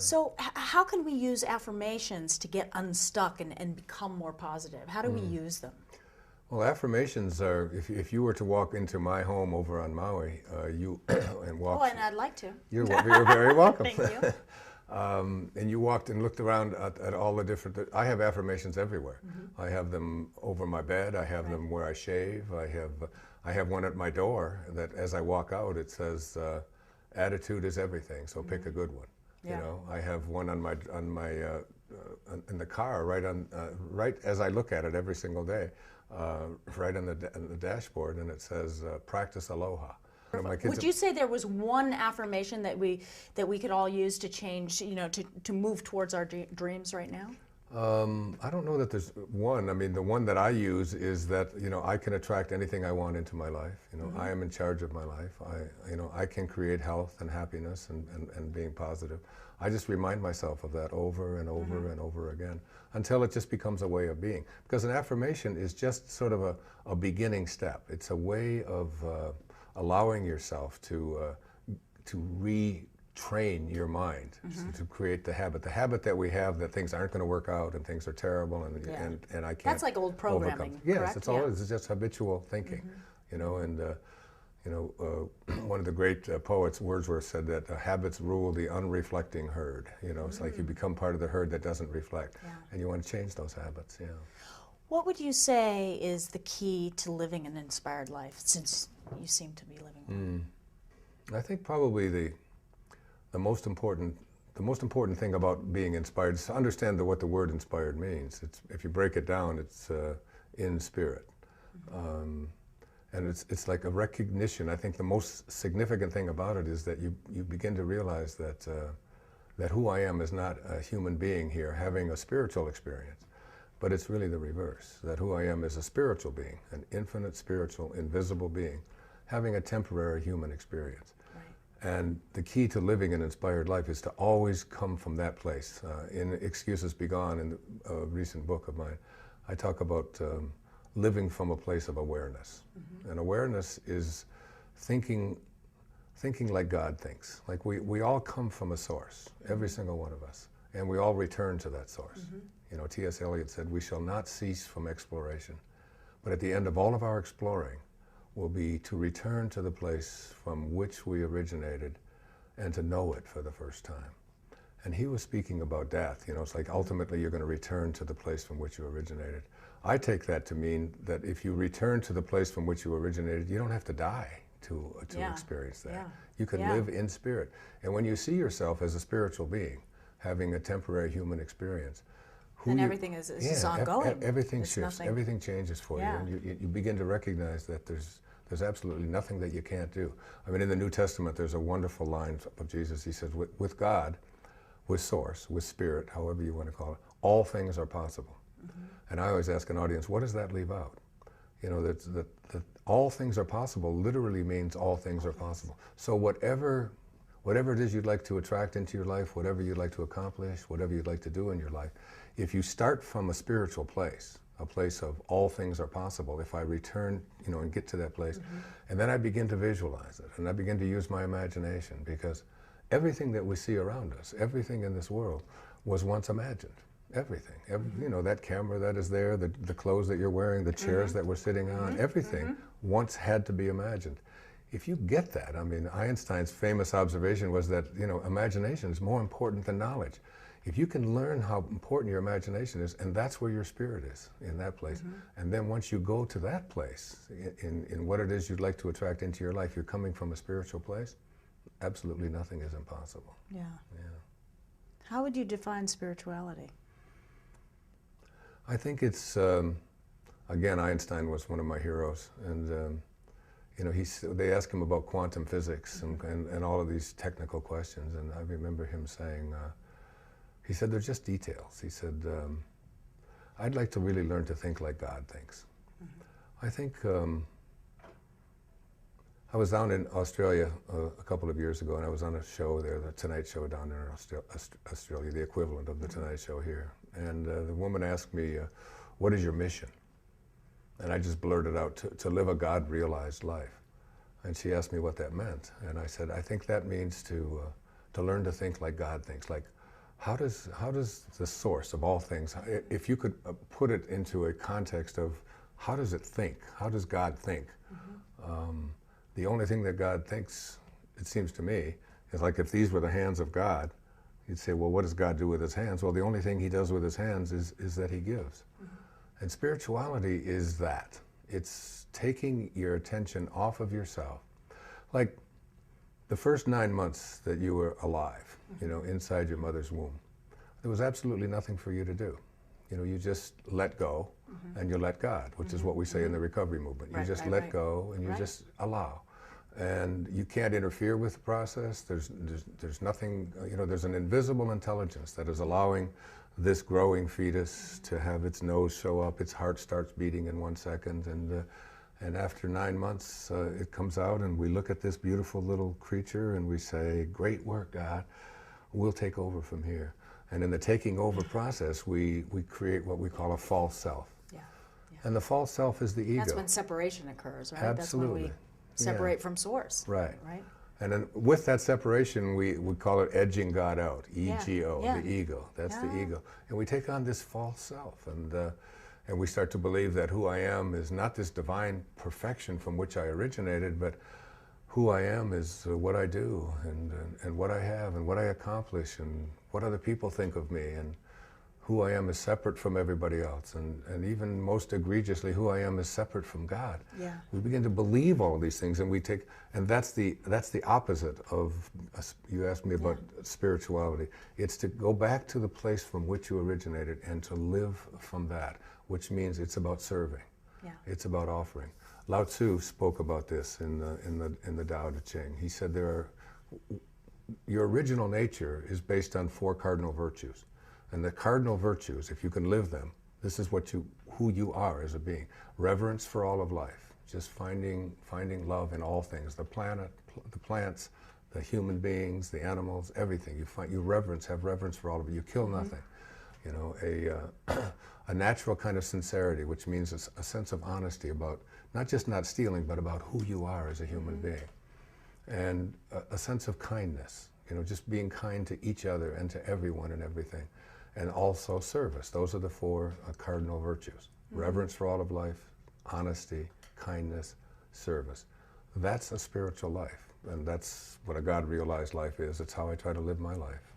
So how can we use affirmations to get unstuck and become more positive? How do we use them? Well, affirmations are, if you were to walk into my home over on Maui, and walk... Oh, and I'd like to. You're very welcome. Thank you. And you walked and looked around at all the different... I have affirmations everywhere. I have them over my bed. I have them where I shave. I have one at my door that as I walk out, it says, attitude is everything, so pick a good one. Yeah. You know, I have one on my in the car, right as I look at it every single day, right on the dashboard, and it says, practice aloha. Would you say there was one affirmation that we could all use to change, you know, to move towards our dreams right now? I don't know that there's one. I mean, the one that I use is that, you know, I can attract anything I want into my life. You know, I am in charge of my life. I can create health and happiness and being positive. I just remind myself of that over and over and over again until it just becomes a way of being. Because an affirmation is just sort of a beginning step. It's a way of allowing yourself to retrain your mind to create the habit that we have that things aren't going to work out and things are terrible and I can't. That's like old programming. Overcome. Yes, correct? it's all. It's just habitual thinking, you know. And one of the great poets, Wordsworth, said that habits rule the unreflecting herd. You know, it's like you become part of the herd that doesn't reflect, and you want to change those habits. Yeah. What would you say is the key to living an inspired life, since you seem to be living one? I think probably the most important thing about being inspired is to understand what the word inspired means. If you break it down, it's in spirit. And it's like a recognition. I think the most significant thing about it is that you begin to realize that who I am is not a human being here having a spiritual experience, but it's really the reverse, that who I am is a spiritual being, an infinite spiritual, invisible being, having a temporary human experience. And the key to living an inspired life is to always come from that place. In Excuses Be Gone, in a recent book of mine, I talk about living from a place of awareness. And awareness is thinking like God thinks. Like we all come from a source, every single one of us, and we all return to that source. You know, T.S. Eliot said, we shall not cease from exploration, but at the end of all of our exploring, will be to return to the place from which we originated and to know it for the first time. And he was speaking about death. You know, it's like ultimately you're going to return to the place from which you originated. I take that to mean that if you return to the place from which you originated, you don't have to die to experience that. You can live in spirit. And when you see yourself as a spiritual being, having a temporary human experience, and everything is ongoing. Everything shifts. Everything changes for you, and you begin to recognize that there's absolutely nothing that you can't do. I mean, in the New Testament, there's a wonderful line of Jesus. He says, with God, with Source, with Spirit, however you want to call it, all things are possible. And I always ask an audience, what does that leave out? You know, that all things are possible literally means all things are possible. So whatever it is you'd like to attract into your life, whatever you'd like to accomplish, whatever you'd like to do in your life, if you start from a spiritual place, a place of all things are possible, if I return, you know, and get to that place, and then I begin to visualize it, and I begin to use my imagination, because everything that we see around us, everything in this world, was once imagined. Everything. You know, that camera that is there, the clothes that you're wearing, the chairs that we're sitting on, everything once had to be imagined. If you get that, I mean, Einstein's famous observation was that, you know, imagination is more important than knowledge. If you can learn how important your imagination is, and that's where your spirit is, in that place, and then once you go to that place, in what it is you'd like to attract into your life, you're coming from a spiritual place, absolutely nothing is impossible. Yeah. How would you define spirituality? I think it's, again, Einstein was one of my heroes, and you know, they asked him about quantum physics and all of these technical questions, and I remember him saying, he said, they're just details. He said, I'd like to really learn to think like God thinks. I think, I was down in Australia a couple of years ago, and I was on a show there, the Tonight Show down there in Australia, the equivalent of the Tonight Show here. And the woman asked me, what is your mission? And I just blurted out, to live a God-realized life. And she asked me what that meant. And I said, I think that means to learn to think like God thinks, how does the source of all things, if you could put it into a context of how does it think? How does God think? The only thing that God thinks, it seems to me, is like if these were the hands of God, you'd say, well, what does God do with his hands? Well, the only thing he does with his hands is that he gives. And spirituality is that. It's taking your attention off of yourself. Like the first 9 months that you were alive, you know, inside your mother's womb, there was absolutely nothing for you to do. You know, you just let go and you let God, which is what we say in the recovery movement. You just let go and you just allow. And you can't interfere with the process. There's nothing, you know, there's an invisible intelligence that is allowing this growing fetus to have its nose show up, its heart starts beating in 1 second, and after 9 months it comes out and we look at this beautiful little creature and we say, great work, God, we'll take over from here. And in the taking over process, we create what we call a false self. Yeah. And the false self is the ego. That's when separation occurs, right? Absolutely. That's when we separate from source. Right. Right. And then with that separation, we call it edging God out, E-G-O, the ego. That's the ego. And we take on this false self, and we start to believe that who I am is not this divine perfection from which I originated, but who I am is what I do, and what I have, and what I accomplish, and what other people think of me, and who I am is separate from everybody else, and even most egregiously, who I am is separate from God. Yeah. We begin to believe all these things, and that's the opposite of, you asked me about spirituality. It's to go back to the place from which you originated and to live from that, which means it's about serving. Yeah. It's about offering. Lao Tzu spoke about this in the Tao Te Ching. He said your original nature is based on 4 cardinal virtues. And the cardinal virtues, if you can live them, this is who you are as a being. Reverence for all of life, just finding love in all things, the planet, the plants, the human beings, the animals, everything. You have reverence for all of it. You kill nothing. You know, a natural kind of sincerity, which means a sense of honesty about not just not stealing, but about who you are as a human being. And a sense of kindness, you know, just being kind to each other and to everyone and everything. And also service. Those are the 4 cardinal virtues. Reverence for all of life, honesty, kindness, service. That's a spiritual life. And that's what a God-realized life is. It's how I try to live my life.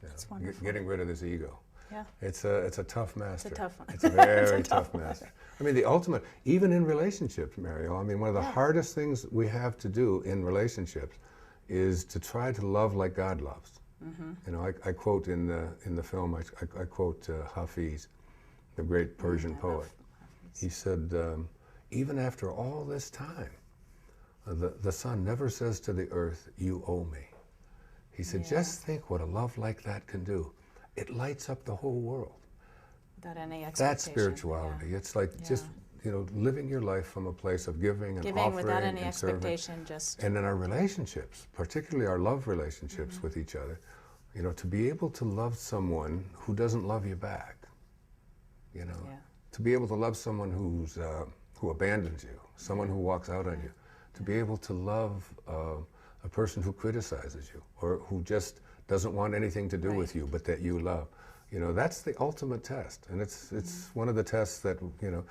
Yeah. That's wonderful. Getting rid of this ego. Yeah. It's a tough master. It's a tough one. It's a very tough master. I mean, the ultimate, even in relationships, Mariel, I mean, one of the hardest things we have to do in relationships is to try to love like God loves. You know, I quote in the film, I quote Hafiz, the great Persian poet. He said, even after all this time, the sun never says to the earth, you owe me. He said, just think what a love like that can do. It lights up the whole world. Without any expectation. That's spirituality. It's like just, you know, living your life from a place of giving and offering without any and expectation, serving. And in our relationships, particularly our love relationships with each other, you know, to be able to love someone who doesn't love you back, you know, to be able to love someone who abandons you, someone who walks out on you, to be able to love a person who criticizes you or who just doesn't want anything to do with you, but that you love. You know, that's the ultimate test, and it's one of the tests that, you know,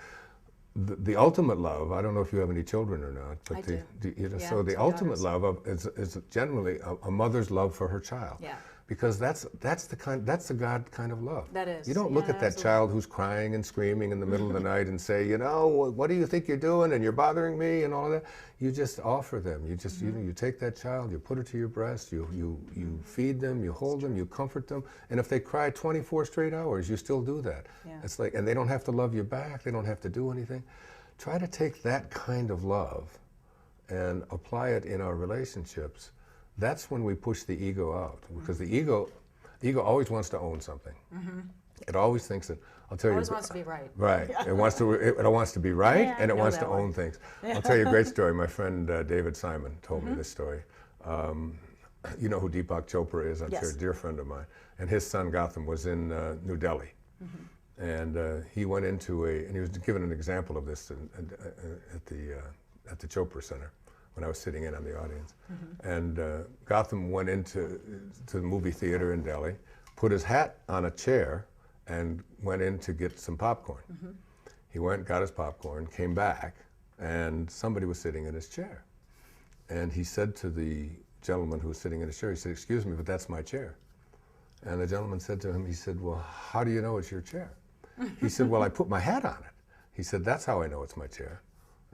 the ultimate love. I don't know if you have any children or not, but you know, so the ultimate love is generally a mother's love for her child. Yeah. Because that's the God kind of love. That is. You don't look at that child who's crying and screaming in the middle of the night and say, you know, what do you think you're doing, and you're bothering me and all of that. You just offer them. You just you know, you take that child, you put it to your breast, you feed them, you hold them, you comfort them, and if they cry 24 straight hours, you still do that. Yeah. It's like, and they don't have to love you back. They don't have to do anything. Try to take that kind of love and apply it in our relationships. That's when we push the ego out, because the ego always wants to own something. It always thinks that, I'll tell you. It always wants to be right. Right. It wants to be right, and it wants to own things. I'll tell you a great story. My friend David Simon told me this story. You know who Deepak Chopra is, I'm sure, a dear friend of mine. And his son Gotham was in New Delhi. And he went into and he was given an example of this at the Chopra Center, when I was sitting in on the audience. And Gotham went into the movie theater in Delhi, put his hat on a chair and went in to get some popcorn. He went, got his popcorn, came back, and somebody was sitting in his chair. And he said to the gentleman who was sitting in his chair, he said, "Excuse me, but that's my chair." And the gentleman said to him, he said, "Well, how do you know it's your chair?" He said, "Well, I put my hat on it." He said, "That's how I know it's my chair."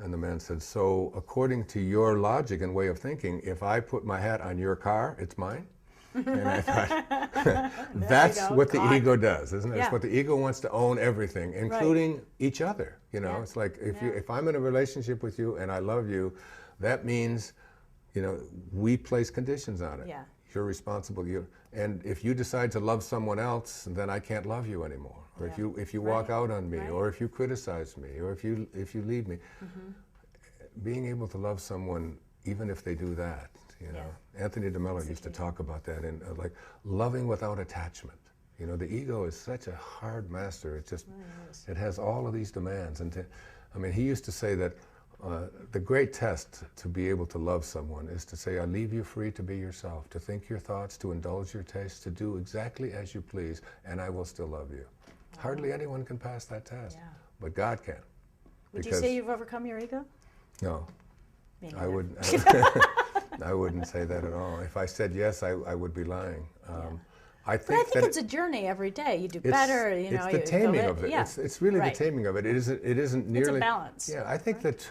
And the man said, "So according to your logic and way of thinking, if I put my hat on your car, it's mine?" And I thought, that's what the ego does, isn't it? Yeah. It's what the ego wants to own everything, including each other. You know, it's like if I'm in a relationship with you and I love you, that means, you know, we place conditions on it. Yeah. You're responsible. And if you decide to love someone else, then I can't love you anymore. Or if you walk out on me, or if you criticize me, or if you leave me, being able to love someone, even if they do that, you know. Anthony DeMello used to talk about that in like loving without attachment. You know, the ego is such a hard master. It just it has all of these demands. And I mean, he used to say that the great test to be able to love someone is to say, "I leave you free to be yourself, to think your thoughts, to indulge your tastes, to do exactly as you please, and I will still love you." Hardly anyone can pass that test, but God can. Would you say you've overcome your ego? No, Me I neither. wouldn't. I wouldn't say that at all. If I said yes, I would be lying. I But I think that it's a journey every day. You do better, you know. It's the you taming go of it. Yeah. It's really the taming of it. It isn't nearly. It's a balance. Yeah, I think that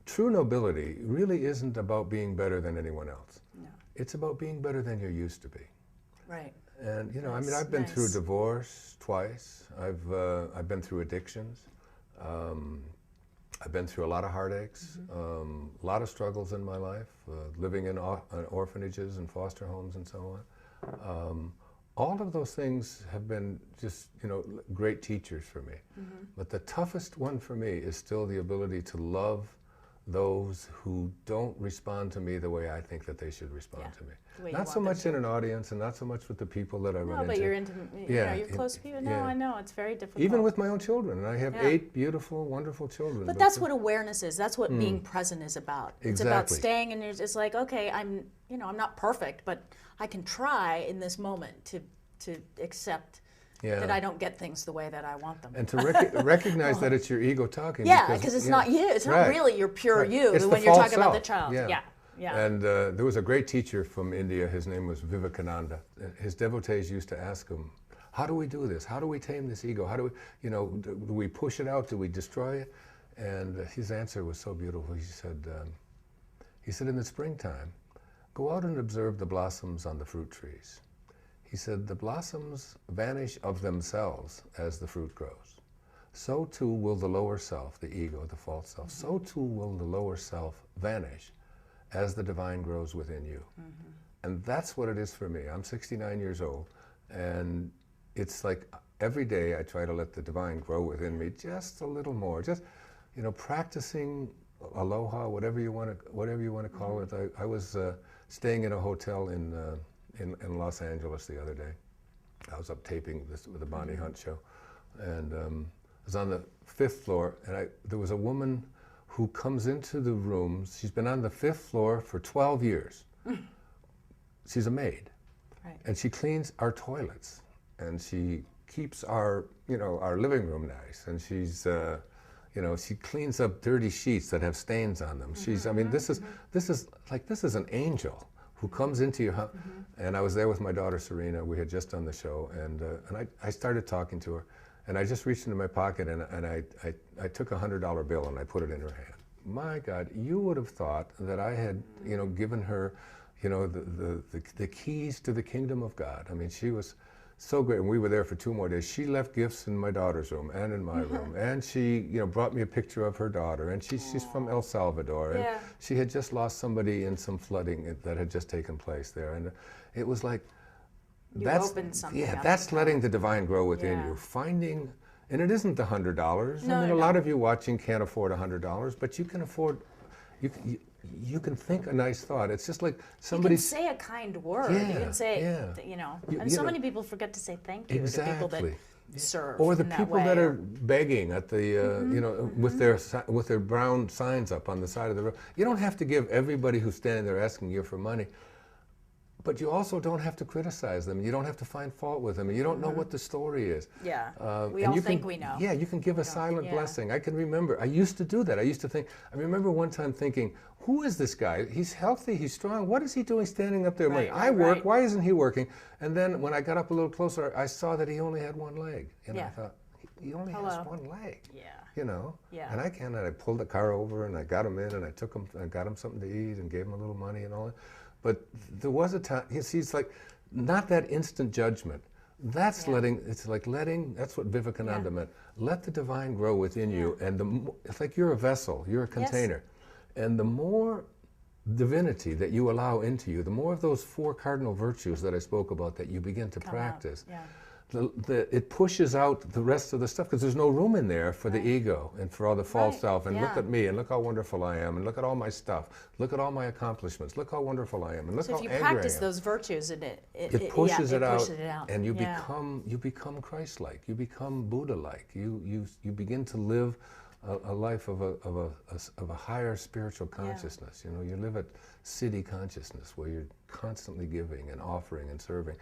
true nobility really isn't about being better than anyone else. No. It's about being better than you used to be. Right. And you know, I mean, Nice, I've been through nice. divorce twice. I've been through addictions. I've been through a lot of heartaches, a lot of struggles in my life, living in orphanages and foster homes and so on. All of those things have been just, you know, great teachers for me. But the toughest one for me is still the ability to love those who don't respond to me the way I think that they should respond to me. The way you Not so want them much to. in an audience and not so much with the people that I run No, into. but you're intimate. You know, you're close to people. No, I know it's very difficult. Even with my own children. And I have Yeah. 8 beautiful, wonderful children. But that's what awareness is. That's what being present is about. It's about Exactly. staying and it's like, okay, I'm not perfect, but I can try in this moment to accept that I don't get things the way that I want them. And to recognize that it's your ego talking. Yeah, because it's not you. It's not really your pure you It's the when you're false talking about the self. child. Yeah. And there was a great teacher from India. His name was Vivekananda. His devotees used to ask him, "How do we do this? How do we tame this ego? How do we, you know, do we push it out? Do we destroy it?" And his answer was so beautiful. He said, "In the springtime, go out and observe the blossoms on the fruit trees." He said, "The blossoms vanish of themselves as the fruit grows. So too will the lower self, the ego, the false self, so too will the lower self vanish as the divine grows within you." And that's what it is for me. I'm 69 years old, and it's like every day I try to let the divine grow within me just a little more. Just, you know, practicing aloha, whatever you want to call it. I was staying in a hotel in Los Angeles the other day. I was up taping this with the Bonnie Hunt show, and I was on the 5th floor, and there was a woman who comes into the room. She's been on the 5th floor for 12 years. She's a maid, and she cleans our toilets, and she keeps our living room nice, and she's she cleans up dirty sheets that have stains on them. I mean, this is an angel who comes into your house. And I was there with my daughter Serena. We had just done the show, and I started talking to her, and I just reached into my pocket and I took a $100 bill and I put it in her hand. My God, you would have thought that I had given her the keys to the kingdom of God. I mean, she was so great, and we were there for 2 more days. She left gifts in my daughter's room and in my room, and she brought me a picture of her daughter, and she's from El Salvador, and she had just lost somebody in some flooding that had just taken place there, and it was like opened something up. that's letting the divine grow within you, finding, and it isn't the $100. No, I mean, no. a lot of you watching can't afford $100, but you can afford. You can think a nice thought. It's just like somebody. You can say a kind word. You can say, and so many people forget to say thank you to people that serve. Or the in that people way, that are begging at the, with their brown signs up on the side of the road. You don't have to give everybody who's standing there asking you for money. but you also don't have to criticize them. You don't have to find fault with them. And you don't know what the story is. Yeah. We all think we know. Yeah, you can give a silent blessing. I can remember, I used to do that. I used to think, I remember one time thinking, who is this guy? He's healthy, he's strong. What is he doing standing up there? I work, why isn't he working? And then when I got up a little closer, I saw that he only had one leg. And I thought, he only has one leg. Yeah. You know? Yeah. And I pulled the car over and I got him in and I took him and got him something to eat and gave him a little money and all that. But there was a time, it's like, not that instant judgment. That's that's what Vivekananda meant. Let the divine grow within you, and it's like you're a vessel, you're a container. And the more divinity that you allow into you, the more of those 4 cardinal virtues that I spoke about that you begin to practice, it pushes out the rest of the stuff, because there's no room in there for the ego and for all the false self, and look at me, and look how wonderful I am, and look at all my stuff, look at all my accomplishments, look how wonderful I am, and look how angry I am. So if you practice those virtues, and it pushes it out, and you become Christ-like, you become Buddha-like, you begin to live a life of a higher spiritual consciousness. You know, you live at siddhi consciousness, where you're constantly giving and offering and serving.